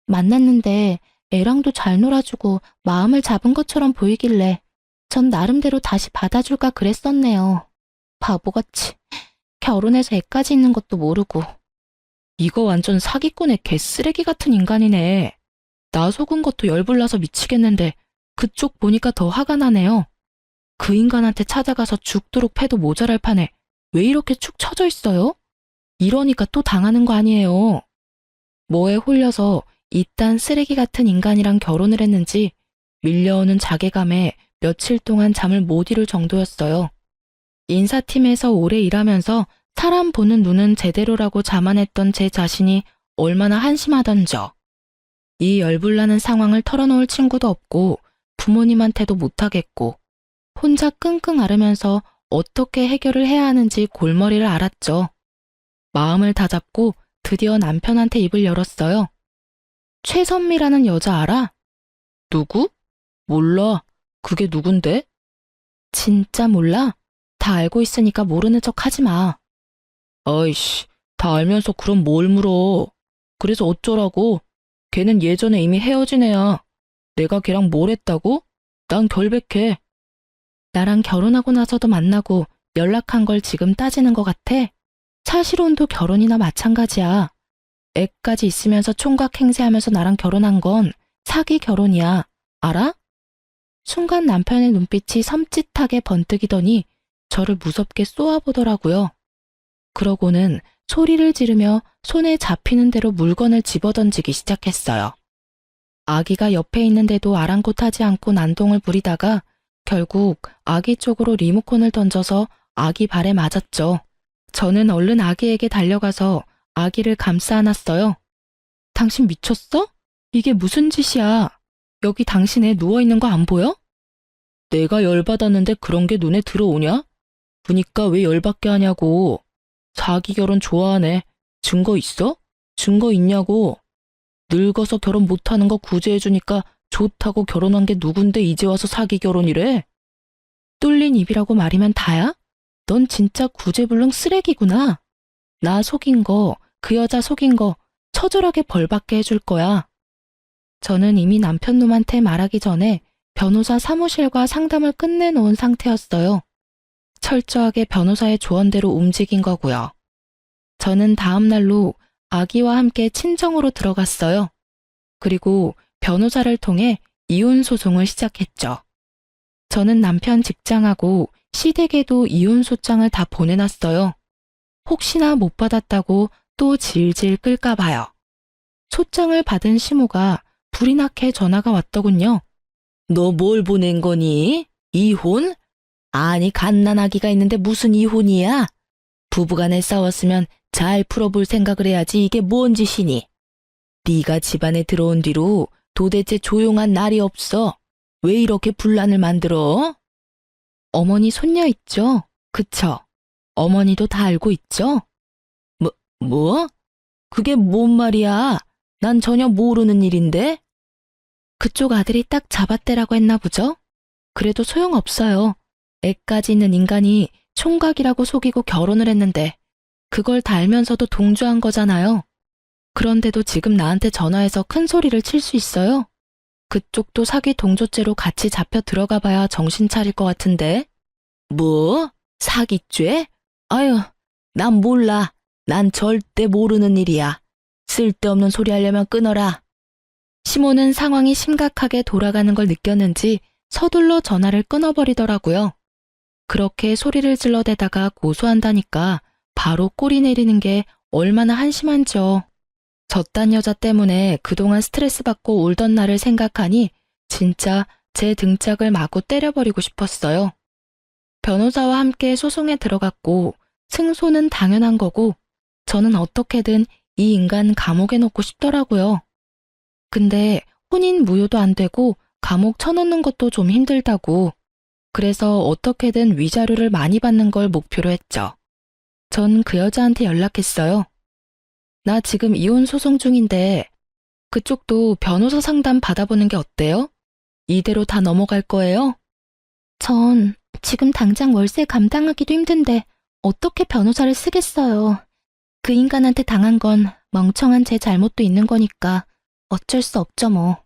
만났는데 애랑도 잘 놀아주고 마음을 잡은 것처럼 보이길래 전 나름대로 다시 받아줄까 그랬었네요. 바보같이 결혼해서 애까지 있는 것도 모르고. 이거 완전 사기꾼의 개쓰레기 같은 인간이네. 나 속은 것도 열불나서 미치겠는데 그쪽 보니까 더 화가 나네요. 그 인간한테 찾아가서 죽도록 패도 모자랄 판에 왜 이렇게 축 처져 있어요? 이러니까 또 당하는 거 아니에요. 뭐에 홀려서 이딴 쓰레기 같은 인간이랑 결혼을 했는지 밀려오는 자괴감에 며칠 동안 잠을 못 이룰 정도였어요. 인사팀에서 오래 일하면서 사람 보는 눈은 제대로라고 자만했던 제 자신이 얼마나 한심하던져. 이 열불나는 상황을 털어놓을 친구도 없고 부모님한테도 못하겠고 혼자 끙끙 앓으면서 어떻게 해결을 해야 하는지 골머리를 앓았죠. 마음을 다잡고 드디어 남편한테 입을 열었어요. 최선미라는 여자 알아? 누구? 몰라. 그게 누군데? 진짜 몰라? 다 알고 있으니까 모르는 척 하지 마. 아이씨, 다 알면서 그럼 뭘 물어. 그래서 어쩌라고? 걔는 예전에 이미 헤어진 애야. 내가 걔랑 뭘 했다고? 난 결백해. 나랑 결혼하고 나서도 만나고 연락한 걸 지금 따지는 것 같아? 사실혼도 결혼이나 마찬가지야. 애까지 있으면서 총각 행세하면서 나랑 결혼한 건 사기 결혼이야. 알아? 순간 남편의 눈빛이 섬찟하게 번뜩이더니 저를 무섭게 쏘아보더라고요. 그러고는 소리를 지르며 손에 잡히는 대로 물건을 집어던지기 시작했어요. 아기가 옆에 있는데도 아랑곳하지 않고 난동을 부리다가 결국 아기 쪽으로 리모컨을 던져서 아기 발에 맞았죠. 저는 얼른 아기에게 달려가서 아기를 감싸 안았어요. 당신 미쳤어? 이게 무슨 짓이야? 여기 당신 애 누워있는 거 안 보여? 내가 열받았는데 그런 게 눈에 들어오냐? 그니까 왜 열받게 하냐고. 사기 결혼 좋아하네. 증거 있어? 증거 있냐고. 늙어서 결혼 못하는 거 구제해주니까 좋다고 결혼한 게 누군데 이제 와서 사기 결혼이래? 뚫린 입이라고 말이면 다야? 넌 진짜 구제불능 쓰레기구나. 나 속인 거, 그 여자 속인 거 처절하게 벌받게 해줄 거야. 저는 이미 남편 놈한테 말하기 전에 변호사 사무실과 상담을 끝내놓은 상태였어요. 철저하게 변호사의 조언대로 움직인 거고요. 저는 다음 날로 아기와 함께 친정으로 들어갔어요. 그리고 변호사를 통해 이혼 소송을 시작했죠. 저는 남편 직장하고 시댁에도 이혼 소장을 다 보내놨어요. 혹시나 못 받았다고 또 질질 끌까 봐요. 소장을 받은 시모가 불이 나게 전화가 왔더군요. 너 뭘 보낸 거니? 이혼? 아니 갓난아기가 있는데 무슨 이혼이야? 부부간에 싸웠으면 잘 풀어볼 생각을 해야지 이게 뭔 짓이니? 네가 집안에 들어온 뒤로 도대체 조용한 날이 없어. 왜 이렇게 분란을 만들어? 어머니 손녀 있죠? 그쵸? 어머니도 다 알고 있죠? 뭐? 그게 뭔 말이야? 난 전혀 모르는 일인데? 그쪽 아들이 딱 잡았대라고 했나 보죠? 그래도 소용없어요. 애까지 있는 인간이 총각이라고 속이고 결혼을 했는데 그걸 다 알면서도 동조한 거잖아요. 그런데도 지금 나한테 전화해서 큰 소리를 칠 수 있어요? 그쪽도 사기 동조죄로 같이 잡혀 들어가 봐야 정신 차릴 것 같은데. 뭐? 사기죄? 아유, 난 몰라. 난 절대 모르는 일이야. 쓸데없는 소리 하려면 끊어라. 시모는 상황이 심각하게 돌아가는 걸 느꼈는지 서둘러 전화를 끊어버리더라고요. 그렇게 소리를 질러대다가 고소한다니까 바로 꼬리 내리는 게 얼마나 한심한지요. 저딴 여자 때문에 그동안 스트레스 받고 울던 나를 생각하니 진짜 제 등짝을 마구 때려버리고 싶었어요. 변호사와 함께 소송에 들어갔고 승소는 당연한 거고 저는 어떻게든 이 인간 감옥에 넣고 싶더라고요. 근데 혼인 무효도 안 되고 감옥 쳐넣는 것도 좀 힘들다고. 그래서 어떻게든 위자료를 많이 받는 걸 목표로 했죠. 전 그 여자한테 연락했어요. 나 지금 이혼 소송 중인데 그쪽도 변호사 상담 받아보는 게 어때요? 이대로 다 넘어갈 거예요? 전 지금 당장 월세 감당하기도 힘든데 어떻게 변호사를 쓰겠어요. 그 인간한테 당한 건 멍청한 제 잘못도 있는 거니까 어쩔 수 없죠 뭐.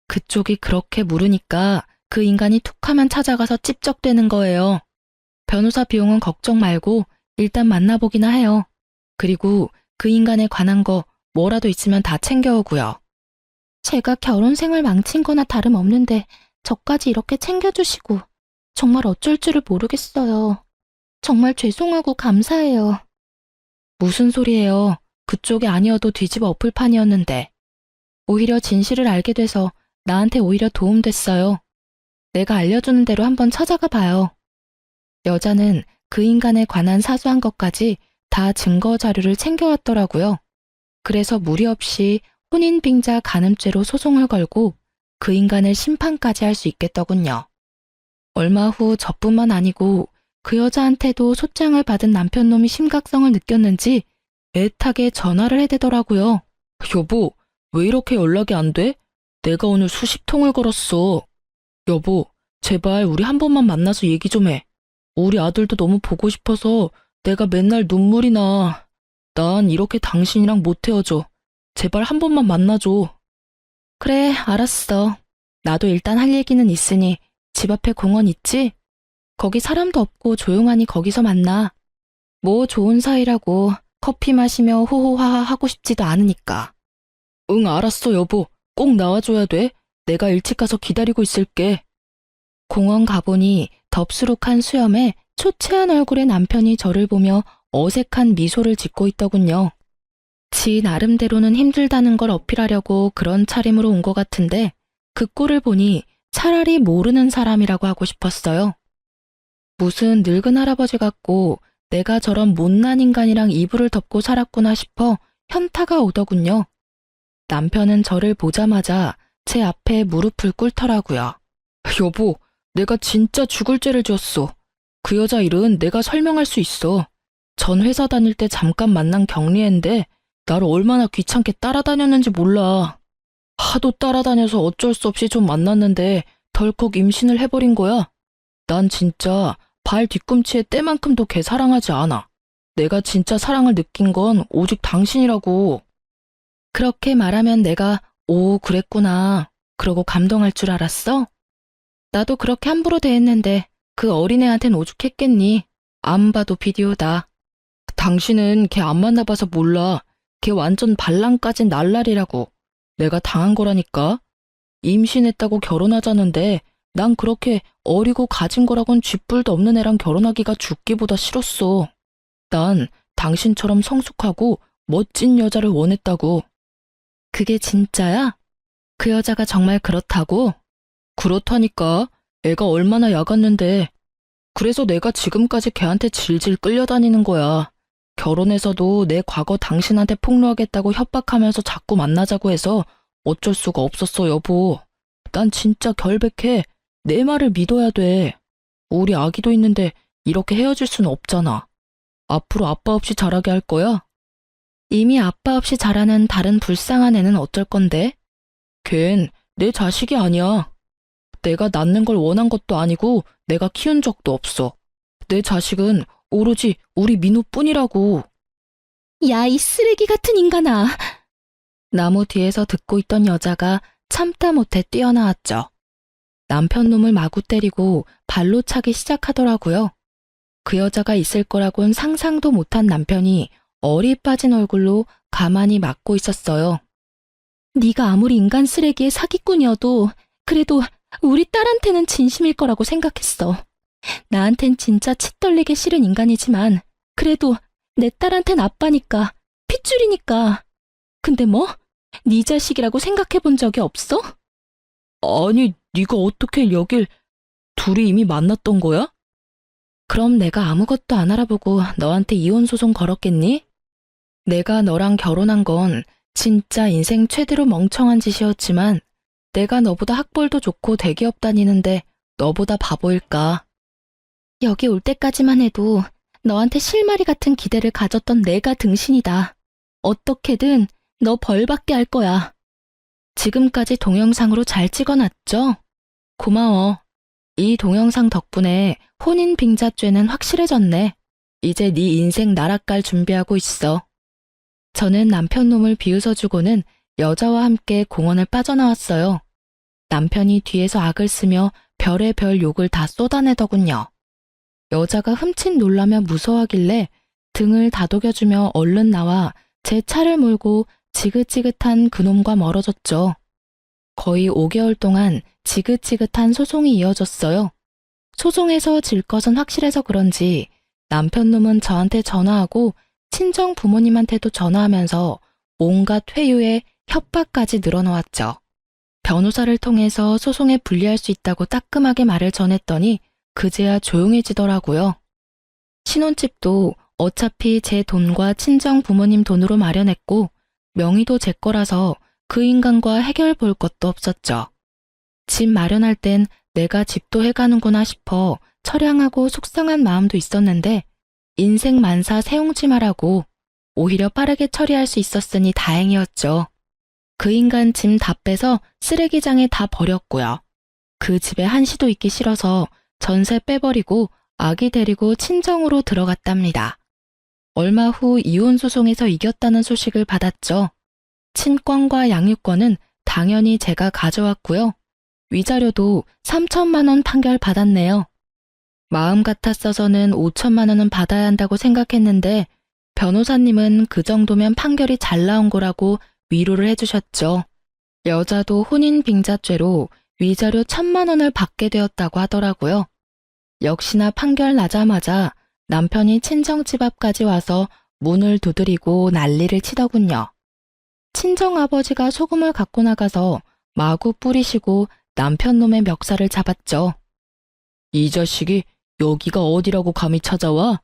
그쪽이 그렇게 물으니까 그 인간이 툭하면 찾아가서 찝적대는 거예요. 변호사 비용은 걱정 말고 일단 만나보기나 해요. 그리고 그 인간에 관한 거 뭐라도 있으면 다 챙겨오고요. 제가 결혼 생활 망친 거나 다름없는데 저까지 이렇게 챙겨주시고 정말 어쩔 줄을 모르겠어요. 정말 죄송하고 감사해요. 무슨 소리예요. 그쪽이 아니어도 뒤집어 엎을 판이었는데. 오히려 진실을 알게 돼서 나한테 오히려 도움됐어요. 내가 알려주는 대로 한번 찾아가 봐요. 여자는 그 인간에 관한 사소한 것까지 다 증거 자료를 챙겨왔더라고요. 그래서 무리 없이 혼인빙자 간음죄로 소송을 걸고 그 인간을 심판까지 할 수 있겠더군요. 얼마 후 저뿐만 아니고 그 여자한테도 소장을 받은 남편놈이 심각성을 느꼈는지 애타게 전화를 해대더라고요. 여보, 왜 이렇게 연락이 안 돼? 내가 오늘 수십 통을 걸었어. 여보, 제발 우리 한 번만 만나서 얘기 좀 해. 우리 아들도 너무 보고 싶어서 내가 맨날 눈물이 나. 난 이렇게 당신이랑 못 헤어져. 제발 한 번만 만나줘. 그래, 알았어. 나도 일단 할 얘기는 있으니 집 앞에 공원 있지? 거기 사람도 없고 조용하니 거기서 만나. 뭐 좋은 사이라고 커피 마시며 호호하하 하고 싶지도 않으니까. 응, 알았어, 여보. 꼭 나와줘야 돼. 내가 일찍 가서 기다리고 있을게. 공원 가보니 덥수룩한 수염에 초췌한 얼굴의 남편이 저를 보며 어색한 미소를 짓고 있더군요. 지 나름대로는 힘들다는 걸 어필하려고 그런 차림으로 온 것 같은데 그 꼴을 보니 차라리 모르는 사람이라고 하고 싶었어요. 무슨 늙은 할아버지 같고 내가 저런 못난 인간이랑 이불을 덮고 살았구나 싶어 현타가 오더군요. 남편은 저를 보자마자 제 앞에 무릎을 꿇더라고요. 여보, 내가 진짜 죽을 죄를 지었어. 그 여자 일은 내가 설명할 수 있어. 전 회사 다닐 때 잠깐 만난 경리애인데 나를 얼마나 귀찮게 따라다녔는지 몰라. 하도 따라다녀서 어쩔 수 없이 좀 만났는데 덜컥 임신을 해버린 거야. 난 진짜 발 뒤꿈치에 때만큼도 걔 사랑하지 않아. 내가 진짜 사랑을 느낀 건 오직 당신이라고. 그렇게 말하면 내가 오, 그랬구나. 그러고 감동할 줄 알았어? 나도 그렇게 함부로 대했는데 그 어린애한텐 오죽했겠니? 안 봐도 비디오다. 당신은 걔 안 만나봐서 몰라. 걔 완전 발랑까진 날라리라고. 내가 당한 거라니까. 임신했다고 결혼하자는데 난 그렇게 어리고 가진 거라곤 쥐뿔도 없는 애랑 결혼하기가 죽기보다 싫었어. 난 당신처럼 성숙하고 멋진 여자를 원했다고. 그게 진짜야? 그 여자가 정말 그렇다고? 그렇다니까. 애가 얼마나 야갔는데. 그래서 내가 지금까지 걔한테 질질 끌려다니는 거야. 결혼해서도 내 과거 당신한테 폭로하겠다고 협박하면서 자꾸 만나자고 해서 어쩔 수가 없었어, 여보. 난 진짜 결백해. 내 말을 믿어야 돼. 우리 아기도 있는데 이렇게 헤어질 수는 없잖아. 앞으로 아빠 없이 자라게 할 거야? 이미 아빠 없이 자라는 다른 불쌍한 애는 어쩔 건데? 걘 내 자식이 아니야. 내가 낳는 걸 원한 것도 아니고 내가 키운 적도 없어. 내 자식은 오로지 우리 민우뿐이라고. 야, 이 쓰레기 같은 인간아. 나무 뒤에서 듣고 있던 여자가 참다 못해 뛰어나왔죠. 남편 놈을 마구 때리고 발로 차기 시작하더라고요. 그 여자가 있을 거라곤 상상도 못한 남편이 얼이 빠진 얼굴로 가만히 맞고 있었어요. 네가 아무리 인간 쓰레기의 사기꾼이어도 그래도 우리 딸한테는 진심일 거라고 생각했어. 나한텐 진짜 치 떨리게 싫은 인간이지만 그래도 내 딸한텐 아빠니까, 핏줄이니까. 근데 뭐? 네 자식이라고 생각해 본 적이 없어? 아니, 네가 어떻게 여길 둘이 이미 만났던 거야? 그럼 내가 아무것도 안 알아보고 너한테 이혼 소송 걸었겠니? 내가 너랑 결혼한 건 진짜 인생 최대로 멍청한 짓이었지만 내가 너보다 학벌도 좋고 대기업 다니는데 너보다 바보일까? 여기 올 때까지만 해도 너한테 실마리 같은 기대를 가졌던 내가 등신이다. 어떻게든 너 벌받게 할 거야. 지금까지 동영상으로 잘 찍어놨죠? 고마워. 이 동영상 덕분에 혼인 빙자죄는 확실해졌네. 이제 네 인생 나락갈 준비하고 있어. 저는 남편 놈을 비웃어주고는 여자와 함께 공원을 빠져나왔어요. 남편이 뒤에서 악을 쓰며 별의별 욕을 다 쏟아내더군요. 여자가 흠칫 놀라며 무서워하길래 등을 다독여주며 얼른 나와 제 차를 몰고 지긋지긋한 그놈과 멀어졌죠. 거의 5개월 동안 지긋지긋한 소송이 이어졌어요. 소송에서 질 것은 확실해서 그런지 남편 놈은 저한테 전화하고 친정 부모님한테도 전화하면서 온갖 회유에 협박까지 늘어놓았죠. 변호사를 통해서 소송에 불리할 수 있다고 따끔하게 말을 전했더니 그제야 조용해지더라고요. 신혼집도 어차피 제 돈과 친정 부모님 돈으로 마련했고 명의도 제 거라서 그 인간과 해결 볼 것도 없었죠. 집 마련할 땐 내가 집도 해가는구나 싶어 처량하고 속상한 마음도 있었는데 인생 만사 세옹지마라고 오히려 빠르게 처리할 수 있었으니 다행이었죠. 그 인간 짐 다 빼서 쓰레기장에 다 버렸고요. 그 집에 한시도 있기 싫어서 전세 빼버리고 아기 데리고 친정으로 들어갔답니다. 얼마 후 이혼 소송에서 이겼다는 소식을 받았죠. 친권과 양육권은 당연히 제가 가져왔고요. 위자료도 3천만 원 판결 받았네요. 마음 같았어서는 5천만 원은 받아야 한다고 생각했는데 변호사님은 그 정도면 판결이 잘 나온 거라고 위로를 해주셨죠. 여자도 혼인 빙자죄로 위자료 1,000만 원을 받게 되었다고 하더라고요. 역시나 판결 나자마자 남편이 친정집 앞까지 와서 문을 두드리고 난리를 치더군요. 친정아버지가 소금을 갖고 나가서 마구 뿌리시고 남편 놈의 멱살을 잡았죠. 이 자식이 여기가 어디라고 감히 찾아와?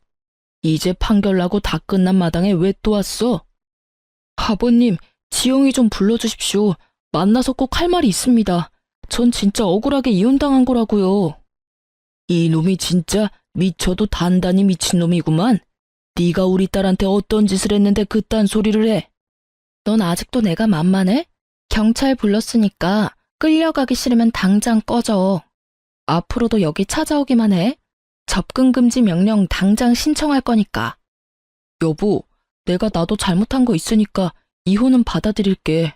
이제 판결 나고 다 끝난 마당에 왜 또 왔어? 아버님, 지영이 좀 불러주십시오. 만나서 꼭 할 말이 있습니다. 전 진짜 억울하게 이혼당한 거라고요. 이 놈이 진짜 미쳐도 단단히 미친놈이구만. 네가 우리 딸한테 어떤 짓을 했는데 그딴 소리를 해? 넌 아직도 내가 만만해? 경찰 불렀으니까 끌려가기 싫으면 당장 꺼져. 앞으로도 여기 찾아오기만 해. 접근금지 명령 당장 신청할 거니까. 여보, 내가 나도 잘못한 거 있으니까 이혼은 받아들일게.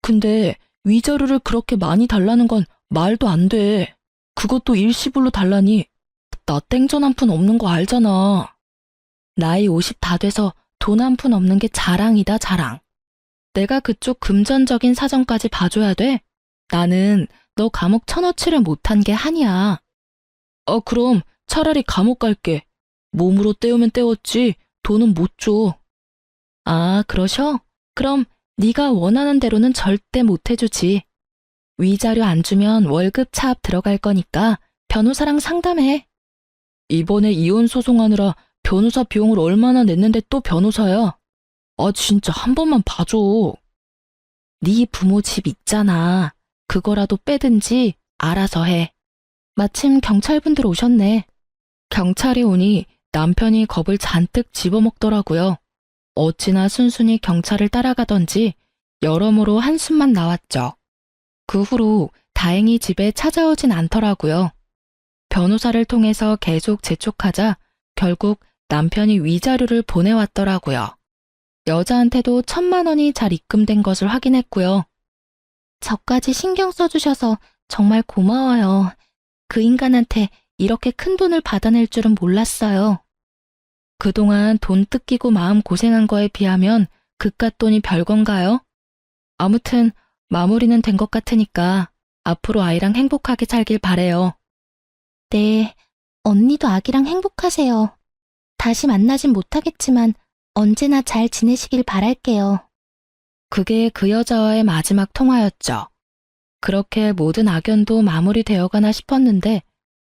근데 위자료를 그렇게 많이 달라는 건 말도 안 돼. 그것도 일시불로 달라니. 나 땡전 한 푼 없는 거 알잖아. 나이 50 다 돼서 돈 한 푼 없는 게 자랑이다, 자랑. 내가 그쪽 금전적인 사정까지 봐줘야 돼? 나는 너 감옥 쳐넣지를 못한 게 한이야. 그럼 차라리 감옥 갈게. 몸으로 때우면 때웠지 돈은 못 줘. 아, 그러셔? 그럼 네가 원하는 대로는 절대 못 해주지. 위자료 안 주면 월급 차압 들어갈 거니까 변호사랑 상담해. 이번에 이혼 소송하느라 변호사 비용을 얼마나 냈는데 또 변호사야. 아, 진짜 한 번만 봐줘. 네 부모 집 있잖아. 그거라도 빼든지 알아서 해. 마침 경찰분들 오셨네. 경찰이 오니 남편이 겁을 잔뜩 집어먹더라고요. 어찌나 순순히 경찰을 따라가던지 여러모로 한숨만 나왔죠. 그 후로 다행히 집에 찾아오진 않더라고요. 변호사를 통해서 계속 재촉하자 결국 남편이 위자료를 보내왔더라고요. 여자한테도 1,000만 원이 잘 입금된 것을 확인했고요. 저까지 신경 써주셔서 정말 고마워요. 그 인간한테 이렇게 큰 돈을 받아낼 줄은 몰랐어요. 그동안 돈 뜯기고 마음 고생한 거에 비하면 그깟 돈이 별건가요? 아무튼 마무리는 된 것 같으니까 앞으로 아이랑 행복하게 살길 바래요. 네, 언니도 아기랑 행복하세요. 다시 만나진 못하겠지만 언제나 잘 지내시길 바랄게요. 그게 그 여자와의 마지막 통화였죠. 그렇게 모든 악연도 마무리되어가나 싶었는데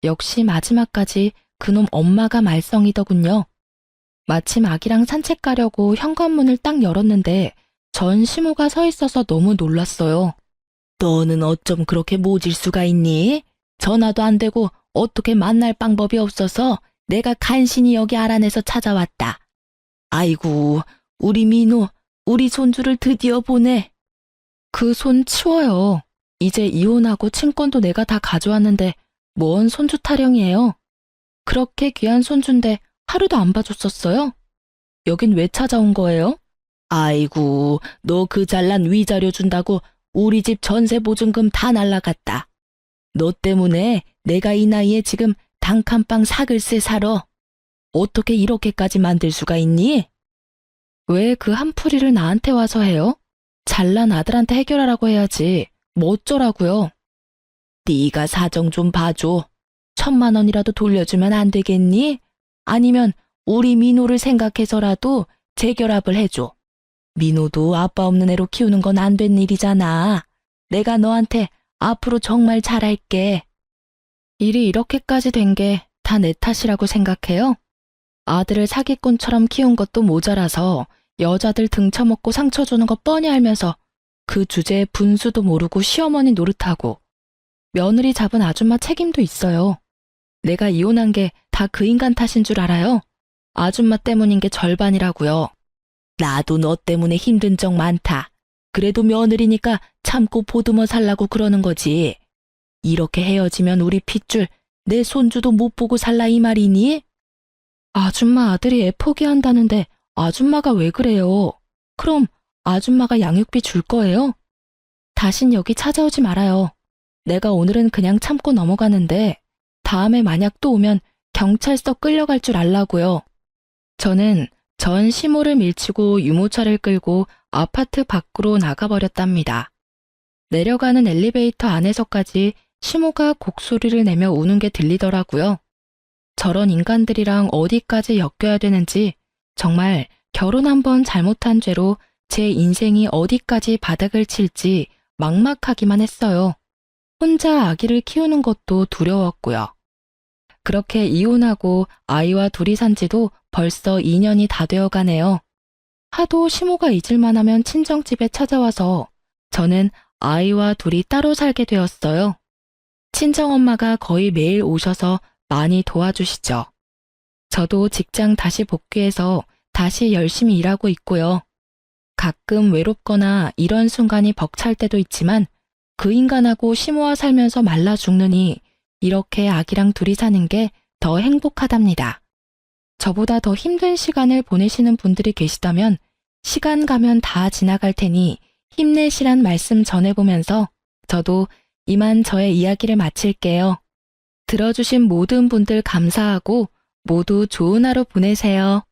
역시 마지막까지 그놈 엄마가 말썽이더군요. 마침 아기랑 산책 가려고 현관문을 딱 열었는데 전 시모가 서 있어서 너무 놀랐어요. 너는 어쩜 그렇게 모질 수가 있니? 전화도 안 되고 어떻게 만날 방법이 없어서 내가 간신히 여기 알아내서 찾아왔다. 아이고, 우리 민우, 우리 손주를 드디어 보네. 그 손 치워요. 이제 이혼하고 친권도 내가 다 가져왔는데 뭔 손주 타령이에요. 그렇게 귀한 손주인데 하루도 안 봐줬었어요? 여긴 왜 찾아온 거예요? 아이고, 너 그 잘난 위자료 준다고 우리 집 전세 보증금 다 날라갔다. 너 때문에 내가 이 나이에 지금 단칸방 사글세 살아. 어떻게 이렇게까지 만들 수가 있니? 왜 그 한풀이를 나한테 와서 해요? 잘난 아들한테 해결하라고 해야지. 뭐 어쩌라고요? 네가 사정 좀 봐줘. 1,000만 원이라도 돌려주면 안 되겠니? 아니면 우리 민호를 생각해서라도 재결합을 해줘. 민호도 아빠 없는 애로 키우는 건 안 된 일이잖아. 내가 너한테 앞으로 정말 잘할게. 일이 이렇게까지 된 게 다 내 탓이라고 생각해요? 아들을 사기꾼처럼 키운 것도 모자라서 여자들 등쳐먹고 상처 주는 거 뻔히 알면서 그 주제에 분수도 모르고 시어머니 노릇하고 며느리 잡은 아줌마 책임도 있어요. 내가 이혼한 게 다 그 인간 탓인 줄 알아요? 아줌마 때문인 게 절반이라고요. 나도 너 때문에 힘든 적 많다. 그래도 며느리니까 참고 보듬어 살라고 그러는 거지. 이렇게 헤어지면 우리 핏줄 내 손주도 못 보고 살라 이 말이니? 아줌마 아들이 애 포기한다는데 아줌마가 왜 그래요? 그럼 아줌마가 양육비 줄 거예요? 다신 여기 찾아오지 말아요. 내가 오늘은 그냥 참고 넘어가는데 다음에 만약 또 오면 경찰서 끌려갈 줄 알라고요. 저는 전 시모를 밀치고 유모차를 끌고 아파트 밖으로 나가버렸답니다. 내려가는 엘리베이터 안에서까지 시모가 곡소리를 내며 우는 게 들리더라고요. 저런 인간들이랑 어디까지 엮여야 되는지 정말 결혼 한번 잘못한 죄로 제 인생이 어디까지 바닥을 칠지 막막하기만 했어요. 혼자 아기를 키우는 것도 두려웠고요. 그렇게 이혼하고 아이와 둘이 산 지도 벌써 2년이 다 되어 가네요. 하도 시모가 잊을만 하면 친정집에 찾아와서 저는 아이와 둘이 따로 살게 되었어요. 친정엄마가 거의 매일 오셔서 많이 도와주시죠. 저도 직장 다시 복귀해서 다시 열심히 일하고 있고요. 가끔 외롭거나 이런 순간이 벅찰 때도 있지만 그 인간하고 시모와 살면서 말라 죽느니 이렇게 아기랑 둘이 사는 게 더 행복하답니다. 저보다 더 힘든 시간을 보내시는 분들이 계시다면 시간 가면 다 지나갈 테니 힘내시란 말씀 전해보면서 저도 이만 저의 이야기를 마칠게요. 들어주신 모든 분들 감사하고 모두 좋은 하루 보내세요.